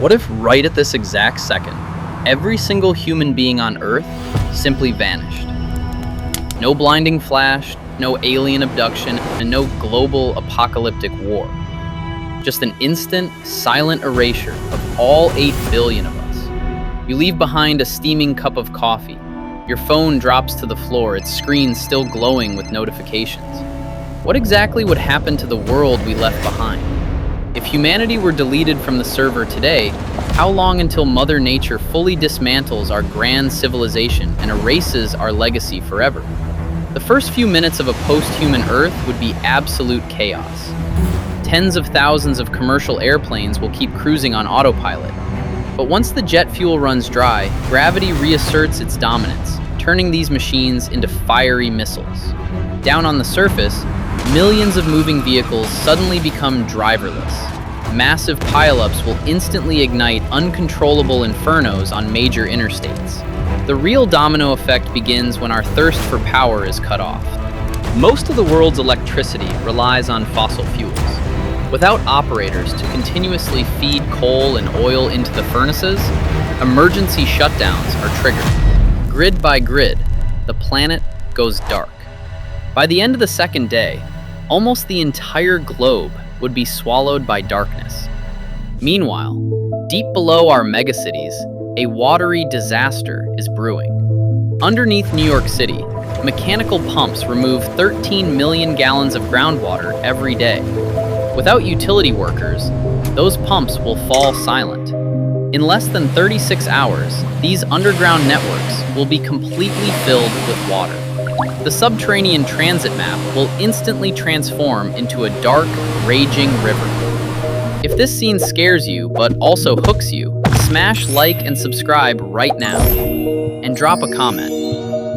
What if right at this exact second, every single human being on Earth simply vanished? No blinding flash, no alien abduction, and no global apocalyptic war. Just an instant, silent erasure of all 8 billion of us. You leave behind a steaming cup of coffee. Your phone drops to the floor, its screen still glowing with notifications. What exactly would happen to the world we left behind? If humanity were deleted from the server today, how long until Mother Nature fully dismantles our grand civilization and erases our legacy forever? The first few minutes of a post-human Earth would be absolute chaos. Tens of thousands of commercial airplanes will keep cruising on autopilot. But once the jet fuel runs dry, gravity reasserts its dominance, turning these machines into fiery missiles. Down on the surface, millions of moving vehicles suddenly become driverless. Massive pileups will instantly ignite uncontrollable infernos on major interstates. The real domino effect begins when our thirst for power is cut off. Most of the world's electricity relies on fossil fuels. Without operators to continuously feed coal and oil into the furnaces, emergency shutdowns are triggered. Grid by grid, the planet goes dark. By the end of the second day, almost the entire globe would be swallowed by darkness. Meanwhile, deep below our megacities, a watery disaster is brewing. Underneath New York City, mechanical pumps remove 13 million gallons of groundwater every day. Without utility workers, those pumps will fall silent. In less than 36 hours, these underground networks will be completely filled with water. The subterranean transit map will instantly transform into a dark, raging river. If this scene scares you, but also hooks you, smash like and subscribe right now. And drop a comment.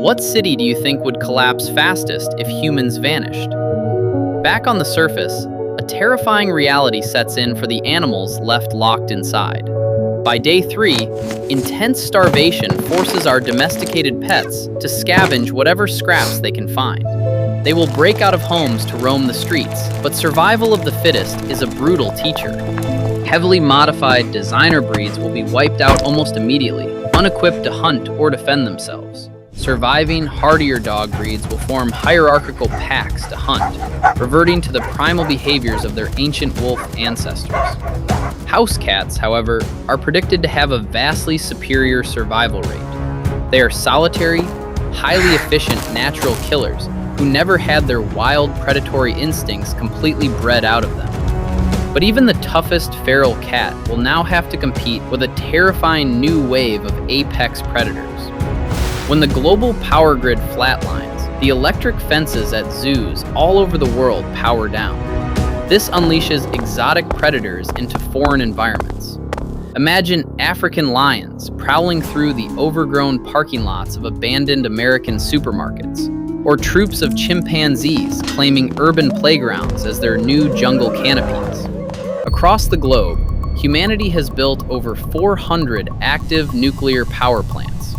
What city do you think would collapse fastest if humans vanished? Back on the surface, a terrifying reality sets in for the animals left locked inside. By day 3, intense starvation forces our domesticated pets to scavenge whatever scraps they can find. They will break out of homes to roam the streets, but survival of the fittest is a brutal teacher. Heavily modified designer breeds will be wiped out almost immediately, unequipped to hunt or defend themselves. Surviving, hardier dog breeds will form hierarchical packs to hunt, reverting to the primal behaviors of their ancient wolf ancestors. House cats, however, are predicted to have a vastly superior survival rate. They are solitary, highly efficient natural killers who never had their wild predatory instincts completely bred out of them. But even the toughest feral cat will now have to compete with a terrifying new wave of apex predators. When the global power grid flatlines, the electric fences at zoos all over the world power down. This unleashes exotic predators into foreign environments. Imagine African lions prowling through the overgrown parking lots of abandoned American supermarkets, or troops of chimpanzees claiming urban playgrounds as their new jungle canopies. Across the globe, humanity has built over 400 active nuclear power plants.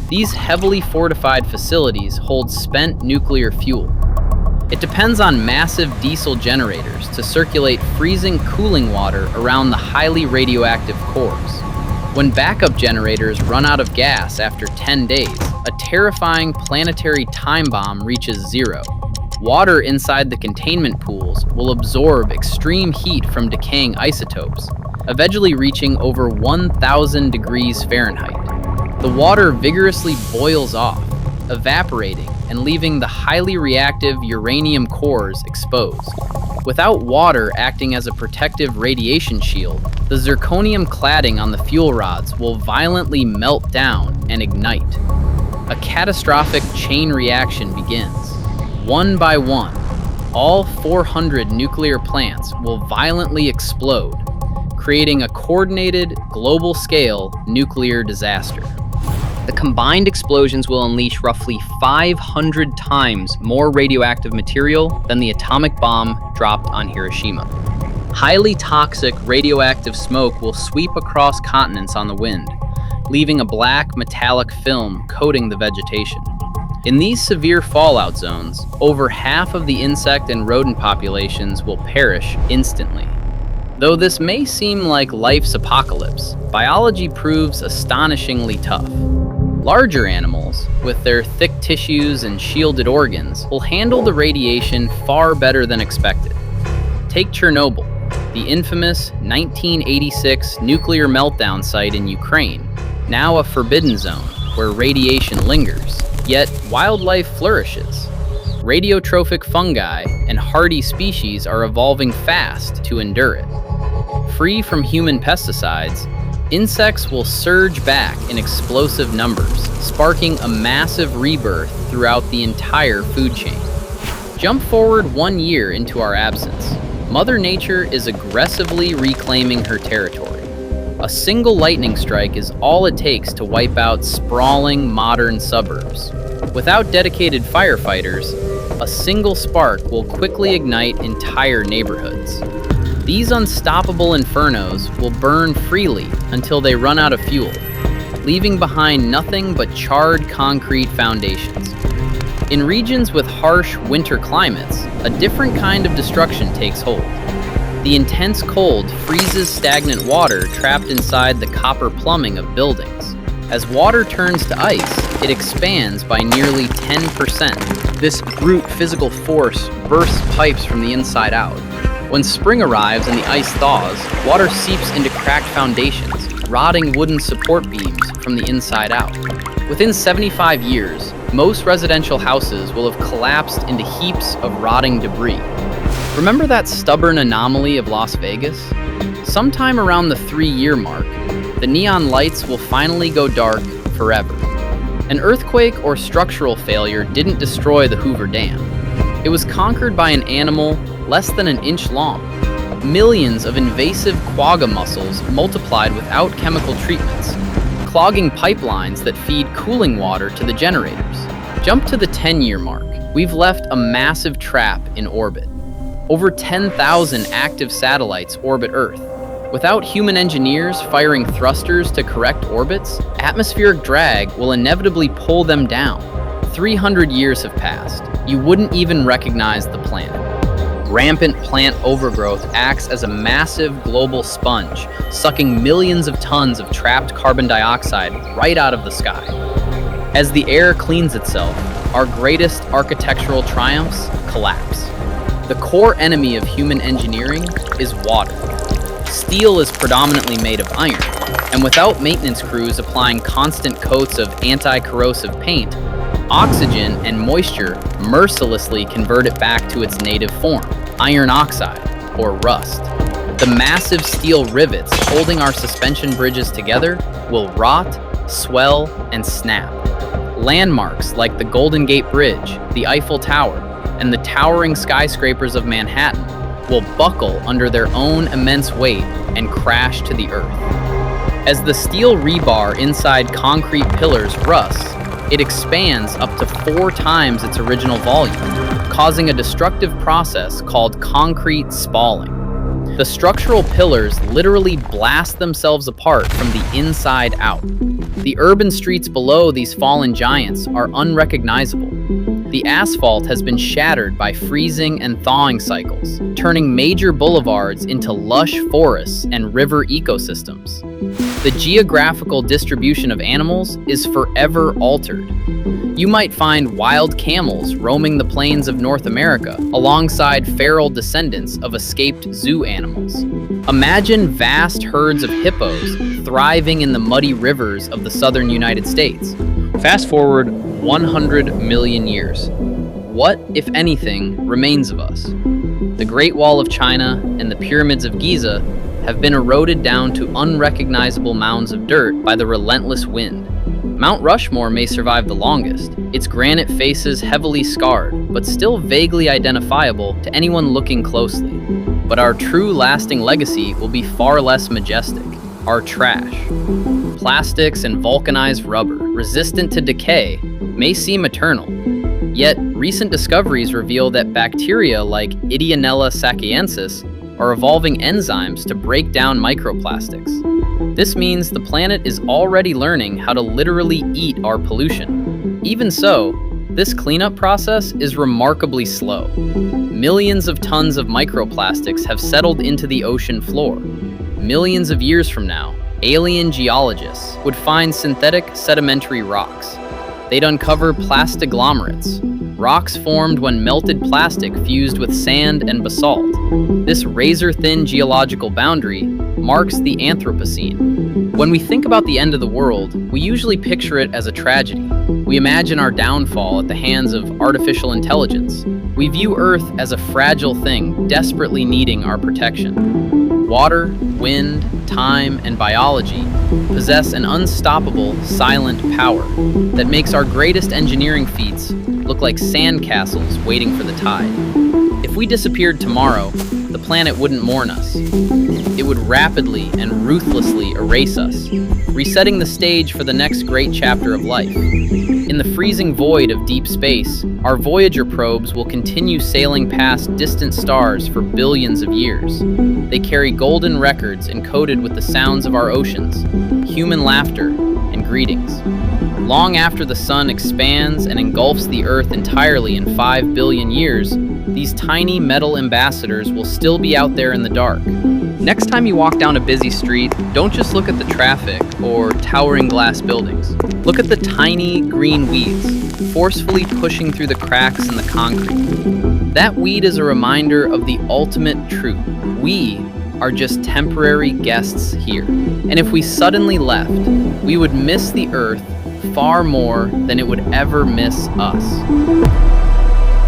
These heavily fortified facilities hold spent nuclear fuel. It depends on massive diesel generators to circulate freezing cooling water around the highly radioactive cores. When backup generators run out of gas after 10 days, a terrifying planetary time bomb reaches zero. Water inside the containment pools will absorb extreme heat from decaying isotopes, eventually reaching over 1,000 degrees Fahrenheit. The water vigorously boils off, evaporating and leaving the highly reactive uranium cores exposed. Without water acting as a protective radiation shield, the zirconium cladding on the fuel rods will violently melt down and ignite. A catastrophic chain reaction begins. One by one, all 400 nuclear plants will violently explode, creating a coordinated, global-scale nuclear disaster. The combined explosions will unleash roughly 500 times more radioactive material than the atomic bomb dropped on Hiroshima. Highly toxic radioactive smoke will sweep across continents on the wind, leaving a black metallic film coating the vegetation. In these severe fallout zones, over half of the insect and rodent populations will perish instantly. Though this may seem like life's apocalypse, biology proves astonishingly tough. Larger animals, with their thick tissues and shielded organs, will handle the radiation far better than expected. Take Chernobyl, the infamous 1986 nuclear meltdown site in Ukraine, now a forbidden zone where radiation lingers, yet wildlife flourishes. Radiotrophic fungi and hardy species are evolving fast to endure it. Free from human pesticides, insects will surge back in explosive numbers, sparking a massive rebirth throughout the entire food chain. Jump forward 1 year into our absence. Mother Nature is aggressively reclaiming her territory. A single lightning strike is all it takes to wipe out sprawling modern suburbs. Without dedicated firefighters, a single spark will quickly ignite entire neighborhoods. These unstoppable infernos will burn freely until they run out of fuel, leaving behind nothing but charred concrete foundations. In regions with harsh winter climates, a different kind of destruction takes hold. The intense cold freezes stagnant water trapped inside the copper plumbing of buildings. As water turns to ice, it expands by nearly 10%. This brute physical force bursts pipes from the inside out. When spring arrives and the ice thaws, water seeps into cracked foundations, rotting wooden support beams from the inside out. Within 75 years, most residential houses will have collapsed into heaps of rotting debris. Remember that stubborn anomaly of Las Vegas? Sometime around the 3-year mark, the neon lights will finally go dark forever. An earthquake or structural failure didn't destroy the Hoover Dam. It was conquered by an animal less than an inch long. Millions of invasive quagga mussels multiplied without chemical treatments, clogging pipelines that feed cooling water to the generators. Jump to the 10-year mark. We've left a massive trap in orbit. Over 10,000 active satellites orbit Earth. Without human engineers firing thrusters to correct orbits, atmospheric drag will inevitably pull them down. 300 years have passed. You wouldn't even recognize the planet. Rampant plant overgrowth acts as a massive global sponge, sucking millions of tons of trapped carbon dioxide right out of the sky. As the air cleans itself, our greatest architectural triumphs collapse. The core enemy of human engineering is water. Steel is predominantly made of iron, and without maintenance crews applying constant coats of anti-corrosive paint, oxygen and moisture mercilessly convert it back to its native form, iron oxide, or rust. The massive steel rivets holding our suspension bridges together will rot, swell, and snap. Landmarks like the Golden Gate Bridge, the Eiffel Tower, and the towering skyscrapers of Manhattan will buckle under their own immense weight and crash to the earth. As the steel rebar inside concrete pillars rusts, it expands up to 4 times its original volume, causing a destructive process called concrete spalling. The structural pillars literally blast themselves apart from the inside out. The urban streets below these fallen giants are unrecognizable. The asphalt has been shattered by freezing and thawing cycles, turning major boulevards into lush forests and river ecosystems. The geographical distribution of animals is forever altered. You might find wild camels roaming the plains of North America alongside feral descendants of escaped zoo animals. Imagine vast herds of hippos thriving in the muddy rivers of the southern United States. Fast forward 100 million years. What, if anything, remains of us? The Great Wall of China and the pyramids of Giza have been eroded down to unrecognizable mounds of dirt by the relentless wind. Mount Rushmore may survive the longest, its granite faces heavily scarred, but still vaguely identifiable to anyone looking closely. But our true lasting legacy will be far less majestic. Our trash. Plastics and vulcanized rubber, resistant to decay, may seem eternal. Yet, recent discoveries reveal that bacteria like Idionella sakiensis are evolving enzymes to break down microplastics. This means the planet is already learning how to literally eat our pollution. Even so, this cleanup process is remarkably slow. Millions of tons of microplastics have settled into the ocean floor. Millions of years from now, alien geologists would find synthetic sedimentary rocks. They'd uncover plastiglomerates, rocks formed when melted plastic fused with sand and basalt. This razor-thin geological boundary marks the Anthropocene. When we think about the end of the world, we usually picture it as a tragedy. We imagine our downfall at the hands of artificial intelligence. We view Earth as a fragile thing, desperately needing our protection. Water, wind, time, and biology possess an unstoppable, silent power that makes our greatest engineering feats look like sandcastles waiting for the tide. If we disappeared tomorrow, the planet wouldn't mourn us. It would rapidly and ruthlessly erase us, resetting the stage for the next great chapter of life. In the freezing void of deep space, our Voyager probes will continue sailing past distant stars for billions of years. They carry golden records encoded with the sounds of our oceans, human laughter, and greetings. Long after the sun expands and engulfs the Earth entirely in 5 billion years, these tiny metal ambassadors will still be out there in the dark. Next time you walk down a busy street, don't just look at the traffic or towering glass buildings. Look at the tiny green weeds, forcefully pushing through the cracks in the concrete. That weed is a reminder of the ultimate truth. We are just temporary guests here. And if we suddenly left, we would miss the Earth far more than it would ever miss us.